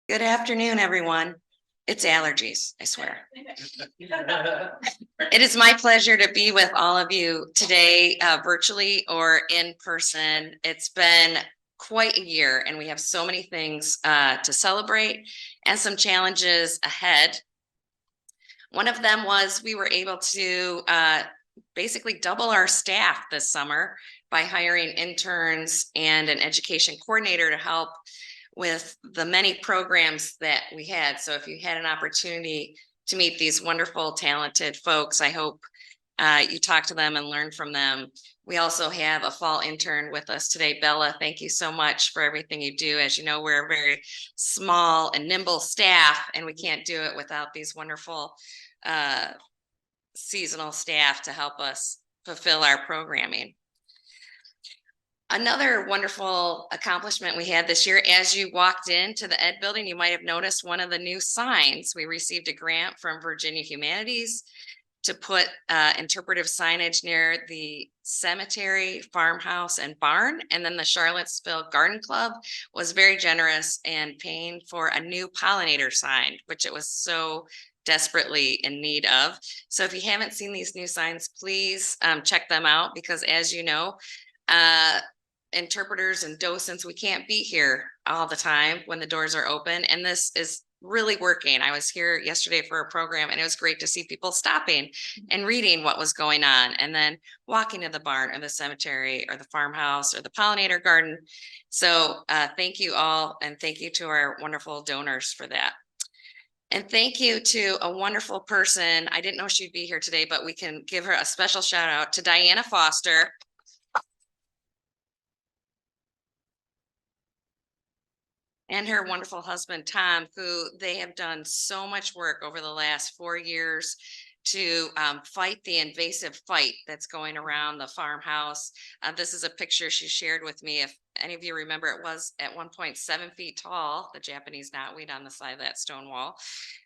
Good afternoon, everyone. It's allergies, I swear. It is my pleasure to be with all of you today, virtually or in person. It's been quite a year, and we have so many things to celebrate and some challenges ahead. One of them was we were able to basically double our staff this summer by hiring interns and an education coordinator to help with the many programs that we had. So if you had an opportunity to meet these wonderful, talented folks, I hope you talk to them and learn from them. We also have a fall intern with us today. Bella, thank you so much for everything you do. As you know, we're a very small and nimble staff, and we can't do it without these wonderful seasonal staff to help us fulfill our programming. Another wonderful accomplishment we had this year, as you walked into the Ed building, you might have noticed one of the new signs. We received a grant from Virginia Humanities to put interpretive signage near the cemetery, farmhouse, and barn. And then the Charlottesville Garden Club was very generous and paying for a new pollinator sign, which it was so desperately in need of. So if you haven't seen these new signs, please check them out, because as you know, interpreters and docents, we can't be here all the time when the doors are open, and this is really working. I was here yesterday for a program, and it was great to see people stopping and reading what was going on, and then walking to the barn or the cemetery or the farmhouse or the pollinator garden. So thank you all, and thank you to our wonderful donors for that. And thank you to a wonderful person. I didn't know she'd be here today, but we can give her a special shout out to Diana Foster. And her wonderful husband, Tom, who they have done so much work over the last 4 years to fight the invasive fight that's going around the farmhouse. This is a picture she shared with me. If any of you remember, it was at one point 7 feet tall, the Japanese knotweed on the side of that stone wall.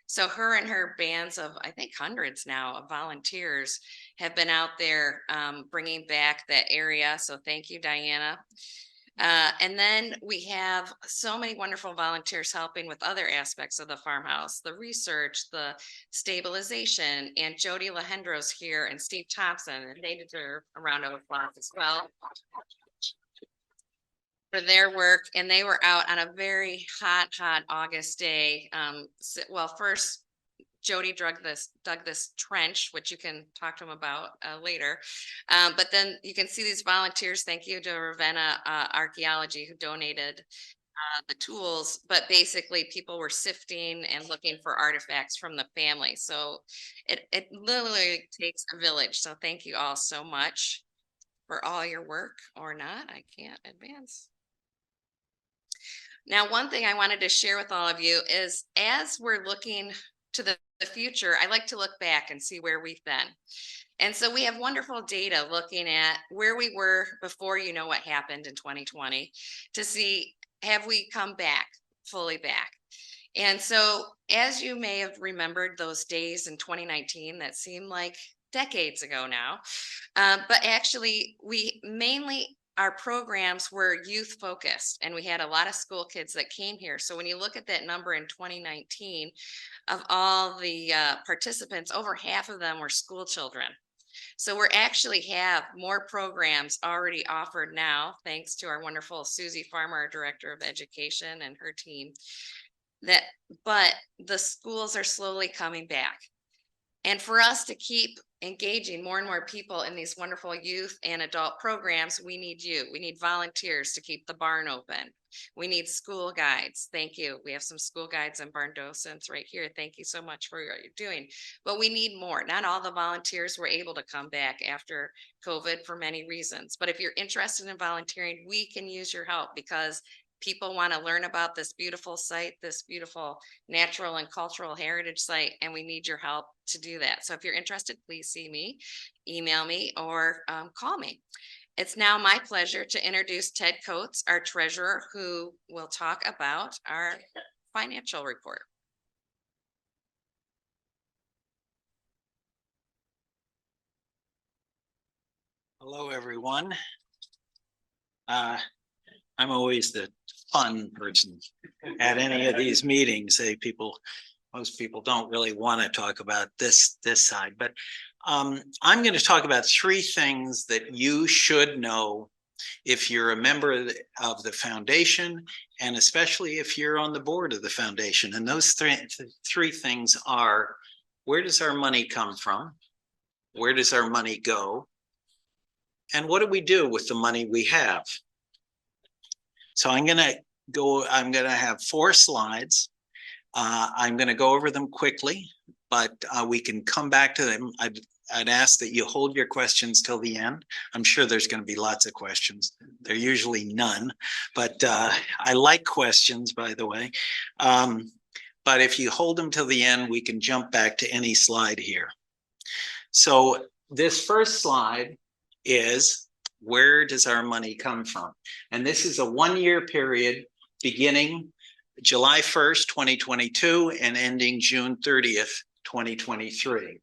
So her and her bands of, I think, hundreds now of volunteers have been out there bringing back that area. So thank you, Diana. And then we have so many wonderful volunteers helping with other aspects of the farmhouse, the research, the stabilization, and Jody Lahendro's here and Steve Thompson, and they deserve a round of applause as well for their work. And they were out on a very hot August day. Well, first, Jody dug this trench, which you can talk to him about later. But then you can see these volunteers. Thank you to Ravenna Archaeology, who donated the tools. But basically, people were sifting and looking for artifacts from the family. So it literally takes a village. So thank you all so much for all your work, or not. I can't advance. Now, one thing I wanted to share with all of you is, as we're looking to the future, I like to look back and see where we've been. And so we have wonderful data looking at where we were before, you know, what happened in 2020, to see, have we come back, fully back? And so, as you may have remembered those days in 2019 that seem like decades ago now, but actually we mainly, our programs were youth focused, and we had a lot of school kids that came here. So when you look at that number in 2019, of all the participants, over half of them were school children. So we're actually have more programs already offered now, thanks to our wonderful Susie Farmer, our Director of Education, and her team. But the schools are slowly coming back. And for us to keep engaging more and more people in these wonderful youth and adult programs, we need you. We need volunteers to keep the barn open. We need school guides. Thank you. We have some school guides and barn docents right here. Thank you so much for what you're doing. But we need more. Not all the volunteers were able to come back after COVID for many reasons. But if you're interested in volunteering, we can use your help, because people want to learn about this beautiful site, this beautiful natural and cultural heritage site, and we need your help to do that. So if you're interested, please see me, email me, or call me. It's now my pleasure to introduce Ted Coates, our treasurer, who will talk about our financial report. Hello, everyone. I'm always the fun person at any of these meetings. Most people don't really want to talk about this side, but I'm going to talk about three things that you should know if you're a member of the foundation, and especially if you're on the board of the foundation. And those three things are: where does our money come from? Where does our money go? And what do we do with the money we have? So I'm going to have 4 slides. I'm going to go over them quickly, but we can come back to them. I'd ask that you hold your questions till the end. I'm sure there's going to be lots of questions. They're usually none, but I like questions, by the way. But if you hold them till the end, we can jump back to any slide here. So this first slide is, where does our money come from? And this is a 1-year period beginning July 1st, 2022 and ending June 30th, 2023.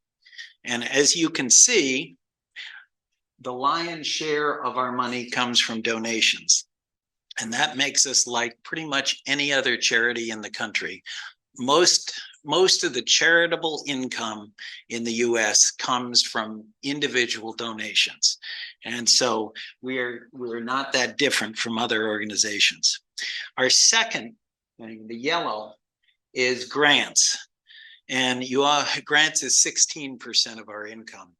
And as you can see, the lion's share of our money comes from donations. And that makes us like pretty much any other charity in the country. Most of the charitable income in the US comes from individual donations. And so we're not that different from other organizations. Our second thing, the yellow, is grants. And grants is 16% of our income.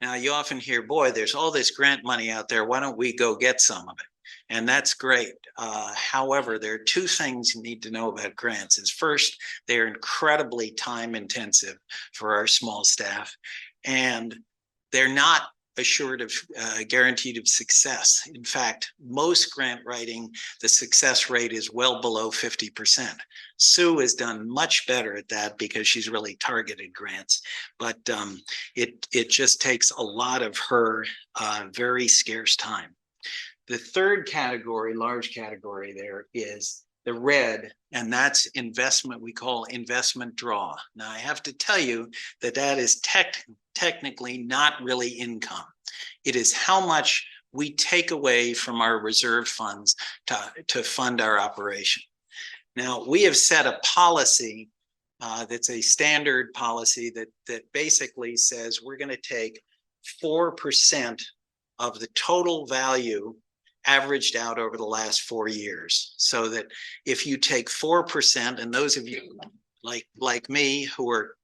Now you often hear, boy, there's all this grant money out there. Why don't we go get some of it? And that's great. However, there are 2 things you need to know about grants. Is first, they're incredibly time intensive for our small staff, and they're not assured of guaranteed of success. In fact, most grant writing, the success rate is well below 50%. Sue has done much better at that because she's really targeted grants, but it just takes a lot of her very scarce time. The third category, large category there, is the red, and that's investment, we call investment draw. Now I have to tell you that that is technically not really income. It is how much we take away from our reserve funds to fund our operation. Now we have set a policy that's a standard policy that basically says we're going to take 4% of the total value averaged out over the last 4 years. So that if you take 4%, and those of you like me who are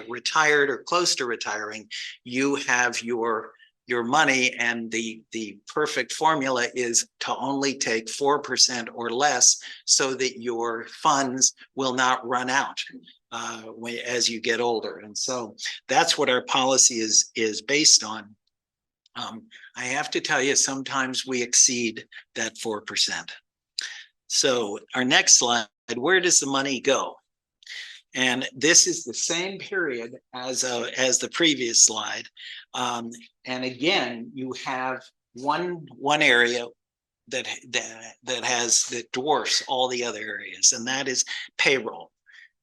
retired or close to retiring, you have your money, and the perfect formula is to only take 4% or less so that your funds will not run out as you get older. And so that's what our policy is based on. I have to tell you, sometimes we exceed that 4%. So our next slide, where does the money go? And this is the same period as the previous slide. And again, you have one area that dwarfs all the other areas, and that is payroll.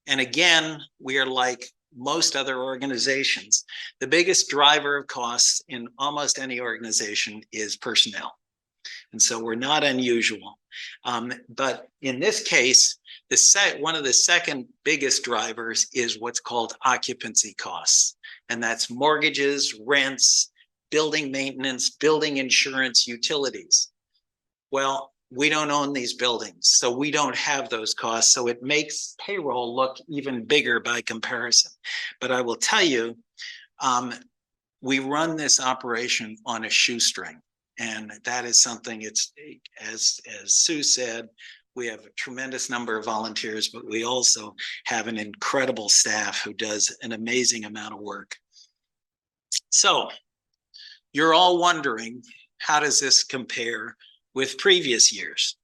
And again, we are like most other organizations. The biggest driver of costs in almost any organization is personnel. And so we're not unusual. But in this case, one of the second biggest drivers is what's called occupancy costs. And that's mortgages, rents, building maintenance, building insurance, utilities. Well, we don't own these buildings, so we don't have those costs. So it makes payroll look even bigger by comparison. But I will tell you, we run this operation on a shoestring. And that is something, as Sue said, we have a tremendous number of volunteers, but we also have an incredible staff who does an amazing amount of work. So you're all wondering, how does this compare with previous years?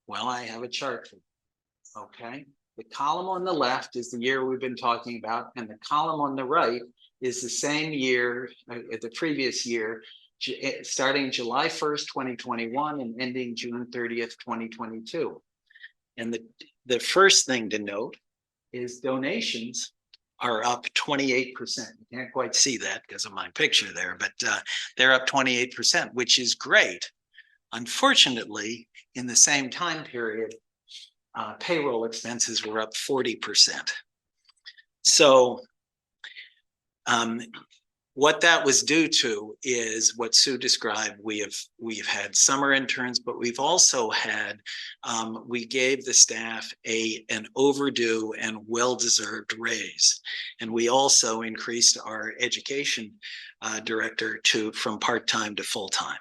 Well, I have a chart for you. Okay. The column on the left is the year we've been talking about, and the column on the right is the same year, the previous year, starting July 1st, 2021 and ending June 30th, 2022. And the first thing to note is donations are up 28%. You can't quite see that because of my picture there, but they're up 28%, which is great. Unfortunately, in the same time period, payroll expenses were up 40%. So what that was due to is what Sue described. We've had summer interns, but we've also had we gave the staff an overdue and well-deserved raise, and we also increased our education director from part-time to full-time.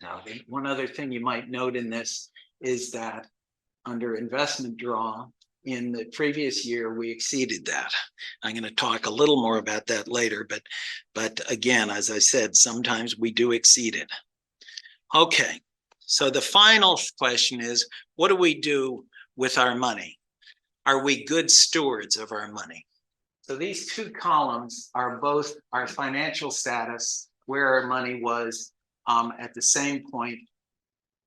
Now, one other thing you might note in this is that under investment draw, in the previous year, we exceeded that. I'm going to talk a little more about that later, but again, as I said, sometimes we do exceed it. Okay, so the final question is, what do we do with our money? Are we good stewards of our money? So these two columns are both our financial status, where our money was at the same point,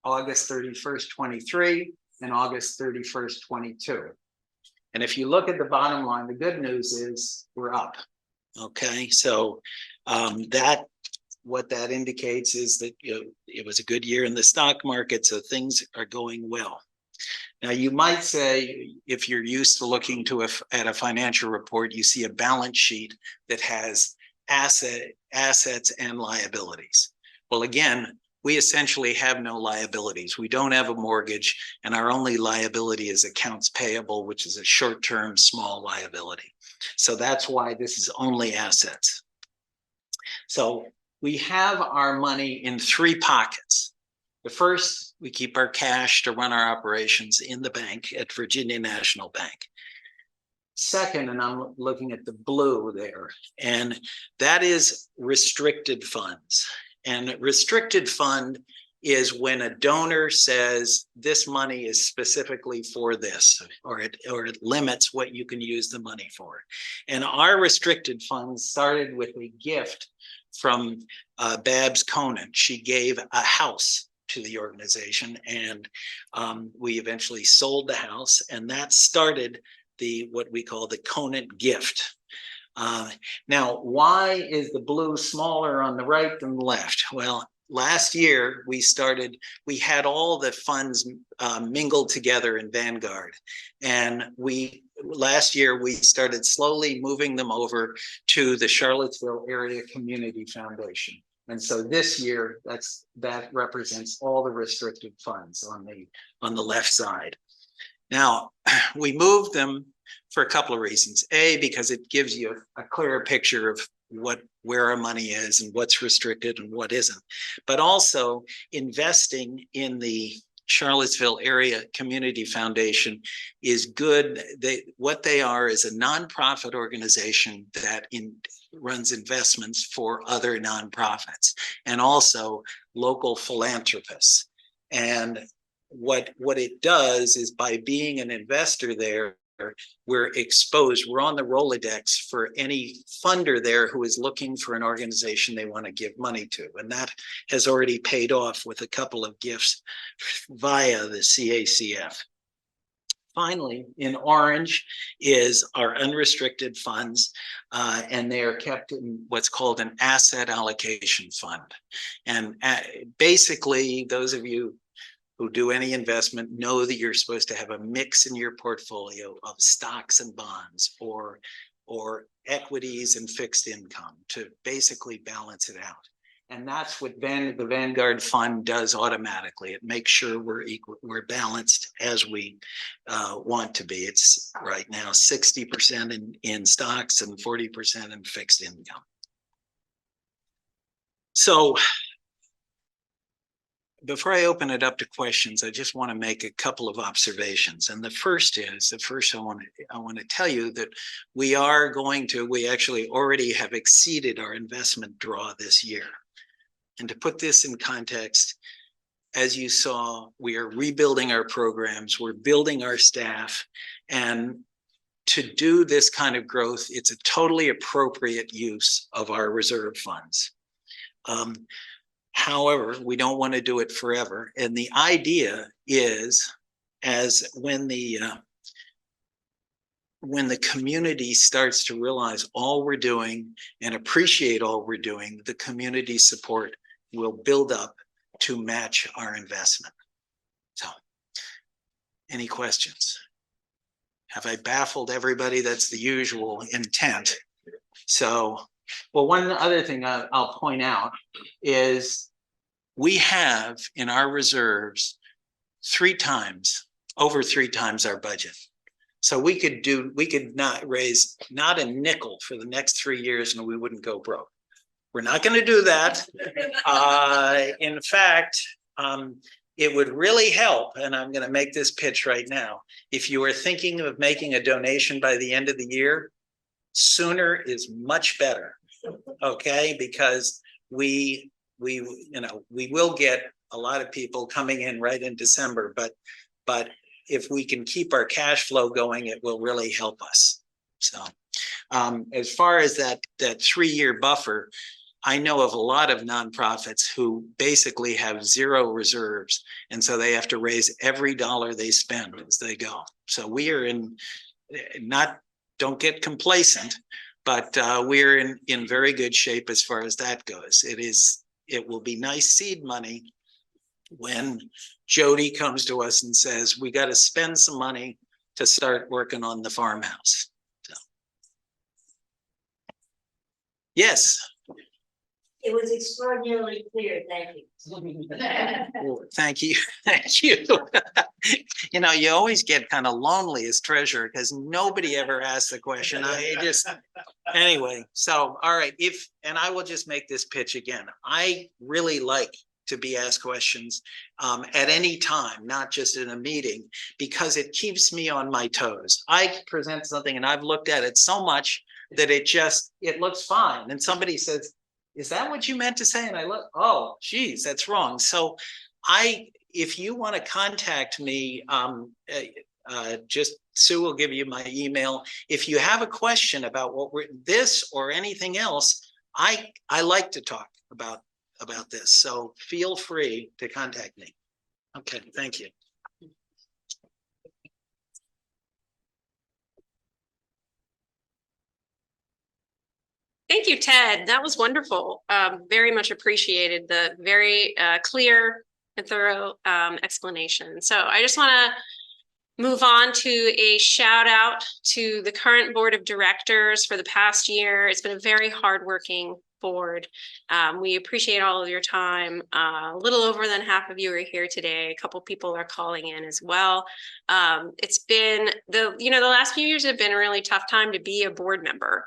August 31st, 23 and August 31st, 22. And if you look at the bottom line, the good news is we're up. Okay, so what that indicates is that it was a good year in the stock market, so things are going well. Now, you might say, if you're used to looking at a financial report, you see a balance sheet that has assets and liabilities. Well, again, we essentially have no liabilities. We don't have a mortgage, and our only liability is accounts payable, which is a short-term small liability. So that's why this is only assets. So we have our money in three pockets. The first, we keep our cash to run our operations in the bank at Virginia National Bank. Second, and I'm looking at the blue there, and that is restricted funds. And restricted fund is when a donor says this money is specifically for this, or it limits what you can use the money for. And our restricted funds started with a gift from Babs Conant. She gave a house to the organization, and we eventually sold the house, and that started what we call the Conant gift. Now, why is the blue smaller on the right than the left? Well, last year we had all the funds mingled together in Vanguard, and last year we started slowly moving them over to the Charlottesville Area Community Foundation. And so this year, that represents all the restricted funds on the left side. Now, we moved them for a couple of reasons. A, because it gives you a clearer picture of where our money is and what's restricted and what isn't. But also, investing in the Charlottesville Area Community Foundation is good. What they are is a nonprofit organization that runs investments for other nonprofits and also local philanthropists. And what it does is, by being an investor there, we're exposed. We're on the Rolodex for any funder there who is looking for an organization they want to give money to. And that has already paid off with a couple of gifts via the CACF. Finally, in orange is our unrestricted funds, and they are kept in what's called an asset allocation fund. And basically, those of you who do any investment know that you're supposed to have a mix in your portfolio of stocks and bonds, or equities and fixed income, to basically balance it out. And that's what the Vanguard Fund does automatically. It makes sure we're balanced as we want to be. It's right now 60% in stocks and 40% in fixed income. So before I open it up to questions, I just want to make a couple of observations. And the first I want to tell you that we actually already have exceeded our investment draw this year. And to put this in context, as you saw, we are rebuilding our programs, we're building our staff, and to do this kind of growth, it's a totally appropriate use of our reserve funds. However, we don't want to do it forever. And the idea is, when the community starts to realize all we're doing and appreciate all we're doing, the community support will build up to match our investment. So, any questions? Have I baffled everybody? That's the usual intent. So, well, one other thing I'll point out is we have in our reserves over three times our budget. So we could not raise not a nickel for the next 3 years and we wouldn't go broke. We're not going to do that. In fact, it would really help, and I'm going to make this pitch right now. If you are thinking of making a donation by the end of the year, sooner is much better. Okay, because we will get a lot of people coming in right in December, but if we can keep our cash flow going, it will really help us. So as far as that 3-year buffer, I know of a lot of nonprofits who basically have zero reserves, and so they have to raise every dollar they spend as they go. So we are don't get complacent, but we're in very good shape as far as that goes. It will be nice seed money when Jody comes to us and says, we got to spend some money to start working on the farmhouse. So. Yes. It was extraordinarily clear. Thank you. Well, thank you. Thank you. You always get kind of lonely as treasurer because nobody ever asks the question. Anyway, so, all right. And I will just make this pitch again. I really like to be asked questions at any time, not just in a meeting, because it keeps me on my toes. I present something and I've looked at it so much that it looks fine. And somebody says, is that what you meant to say? And I look, oh, geez, that's wrong. So if you want to contact me, Sue will give you my email. If you have a question about this or anything else, I like to talk about this. So feel free to contact me. Okay, thank you. Thank you, Ted. That was wonderful. Very much appreciated the very clear and thorough explanation. So I just want to move on to a shout out to the current board of directors for the past year. It's been a very hardworking board. We appreciate all of your time. A little over than half of you are here today. A couple people are calling in as well. It's been the last few years have been a really tough time to be a board member.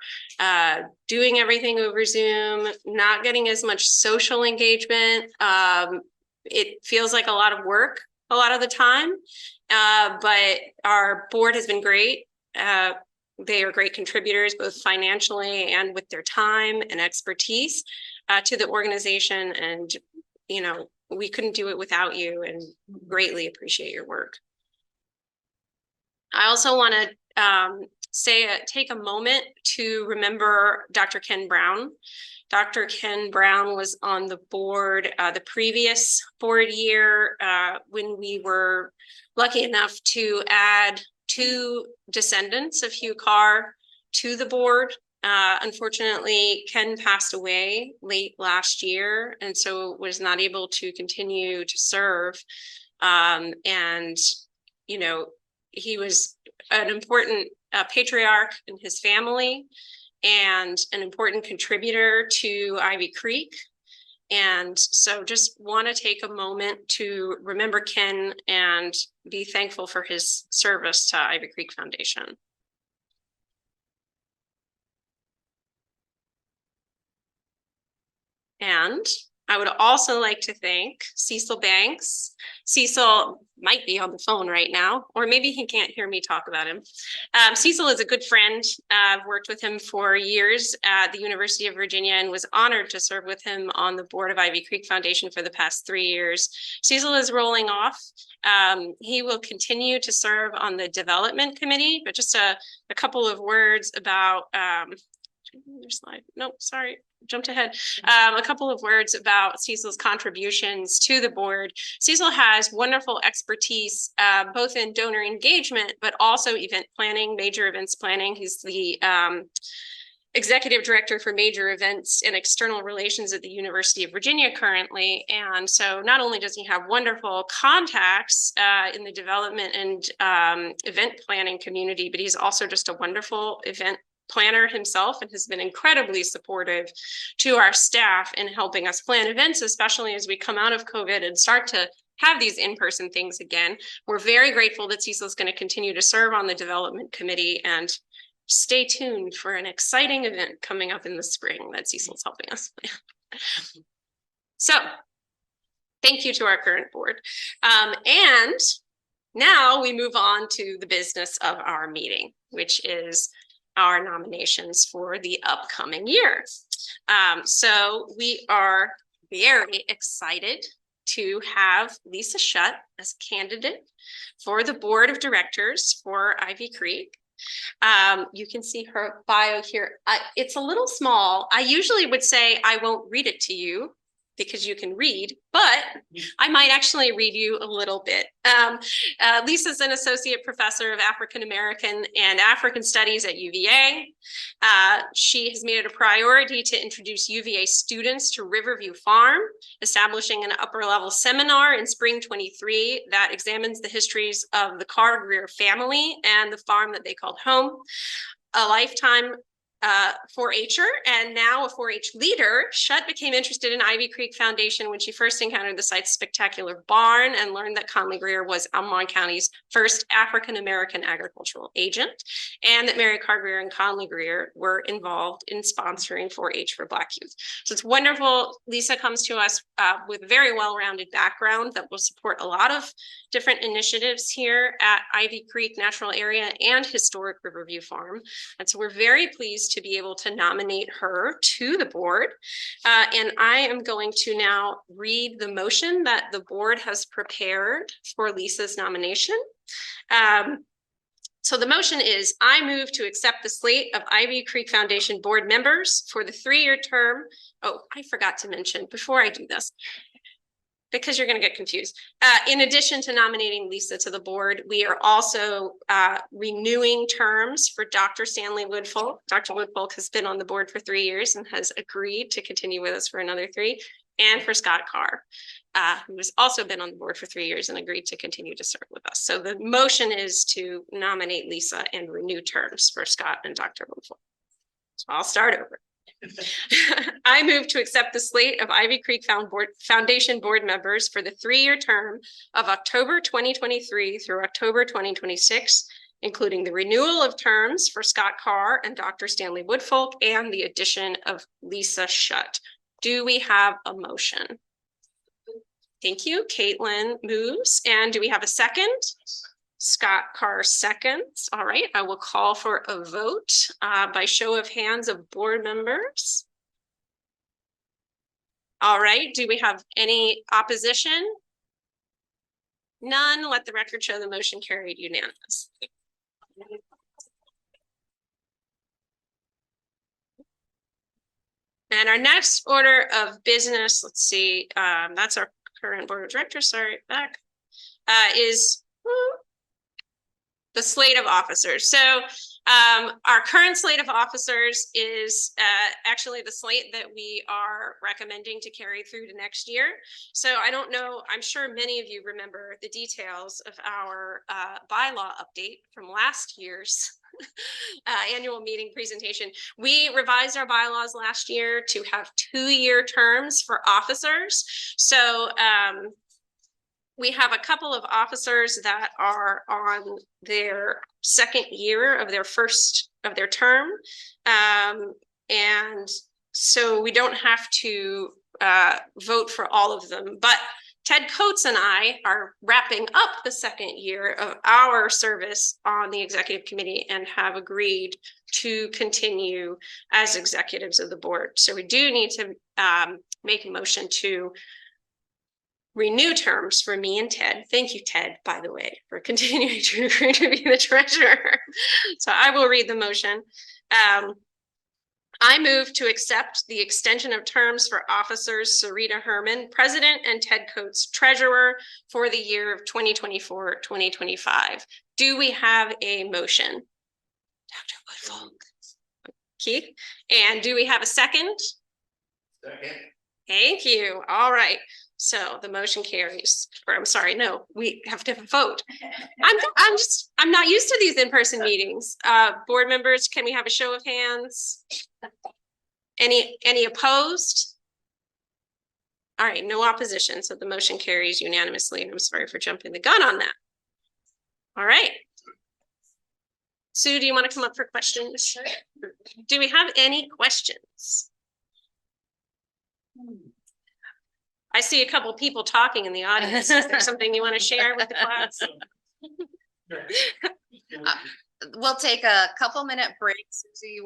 Doing everything over Zoom, not getting as much social engagement. It feels like a lot of work a lot of the time, but our board has been great. They are great contributors, both financially and with their time and expertise to the organization. And, we couldn't do it without you and greatly appreciate your work. I also want to take a moment to remember Dr. Ken Brown. Dr. Ken Brown was on the board the previous board year when we were lucky enough to add 2 descendants of Hugh Carr to the board. Unfortunately, Ken passed away late last year and so was not able to continue to serve. He was an important patriarch in his family and an important contributor to Ivy Creek. And so just want to take a moment to remember Ken and be thankful for his service to Ivy Creek Foundation. And I would also like to thank Cecil Banks. Cecil might be on the phone right now, or maybe he can't hear me talk about him. Cecil is a good friend. I've worked with him for years at the University of Virginia and was honored to serve with him on the board of Ivy Creek Foundation for the past 3 years. Cecil is rolling off. He will continue to serve on the development committee, but just a couple of words about slide. Nope, sorry, jumped ahead. A couple of words about Cecil's contributions to the board. Cecil has wonderful expertise, both in donor engagement, but also event planning, major events planning. He's the executive director for major events and external relations at the University of Virginia currently. And so not only does he have wonderful contacts in the development and event planning community, but he's also just a wonderful event planner himself and has been incredibly supportive to our staff in helping us plan events, especially as we come out of COVID and start to have these in-person things again. We're very grateful that Cecil is going to continue to serve on the development committee, and stay tuned for an exciting event coming up in the spring that Cecil's helping us plan. So thank you to our current board. And now we move on to the business of our meeting, which is our nominations for the upcoming year. So we are very excited to have Lisa Shutt as candidate for the board of directors for Ivy Creek. You can see her bio here. It's a little small. I usually would say I won't read it to you because you can read, but I might actually read you a little bit. Lisa's an associate professor of African American and African Studies at UVA. She has made it a priority to introduce UVA students to Riverview Farm, establishing an upper level seminar in spring 23 that examines the histories of the Carr Greer family and the farm that they called home. A lifetime 4-H'er and now a 4-H leader, Shutt became interested in Ivy Creek Foundation when she first encountered the site's spectacular barn and learned that Conley Greer was Albemarle County's first African-American agricultural agent, and that Mary Carr Greer and Conley Greer were involved in sponsoring 4-H for Black youth. So it's wonderful. Lisa comes to us with a very well-rounded background that will support a lot of different initiatives here at Ivy Creek Natural Area and Historic Riverview Farm. And so we're very pleased to be able to nominate her to the board. And I am going to now read the motion that the board has prepared for Lisa's nomination. So the motion is, I move to accept the slate of Ivy Creek Foundation board members for the 3-year term. Oh, I forgot to mention before I do this, because you're going to get confused. In addition to nominating Lisa to the board, we are also renewing terms for Dr. Stanley Woodfolk. Dr. Woodfolk has been on the board for 3 years and has agreed to continue with us for another 3, and for Scott Carr, who has also been on the board for 3 years and agreed to continue to serve with us. So the motion is to nominate Lisa and renew terms for Scott and Dr. Woodfolk. So I'll start over. I move to accept the slate of Ivy Creek Foundation board members for the 3-year term of October 2023 through October 2026, including the renewal of terms for Scott Carr and Dr. Stanley Woodfolk and the addition of Lisa Shutt. Do we have a motion? Thank you. Caitlin moves. And do we have a second? Scott Carr seconds. All right, I will call for a vote by show of hands of board members. All right, do we have any opposition? None. Let the record show the motion carried unanimous. And our next order of business, let's see, that's our current board of directors, sorry, back, is the slate of officers. So our current slate of officers is actually the slate that we are recommending to carry through to next year. So I don't know, I'm sure many of you remember the details of our bylaw update from last year's annual meeting presentation. We revised our bylaws last year to have 2-year terms for officers. So we have a couple of officers that are on their 2nd year of their term. And so we don't have to vote for all of them, but Ted Coates and I are wrapping up the 2nd year of our service on the executive committee and have agreed to continue as executives of the board. So we do need to make a motion to renew terms for me and Ted. Thank you, Ted, by the way, for continuing to agree to be the treasurer. So I will read the motion. I move to accept the extension of terms for officers Sarita Herman, president, and Ted Coates, treasurer, for the year of 2024-2025. Do we have a motion? Dr. Woodfolk. Keith. And do we have a second? Thank you. All right. So the motion carries, or I'm sorry, no, we have to vote. I'm not used to these in-person meetings. Board members, can we have a show of hands? Any opposed? All right, no opposition. So the motion carries unanimously, and I'm sorry for jumping the gun on that. All right. Sue, do you want to come up for questions? Do we have any questions? I see a couple people talking in the audience. Is there something you want to share with the class? We'll take a couple minute break. Susie,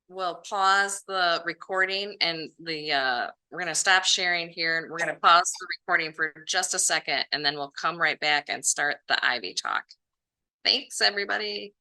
we'll pause the recording and we're gonna stop sharing here and we're gonna pause the recording for just a second and then we'll come right back and start the Ivy talk. Thanks, everybody.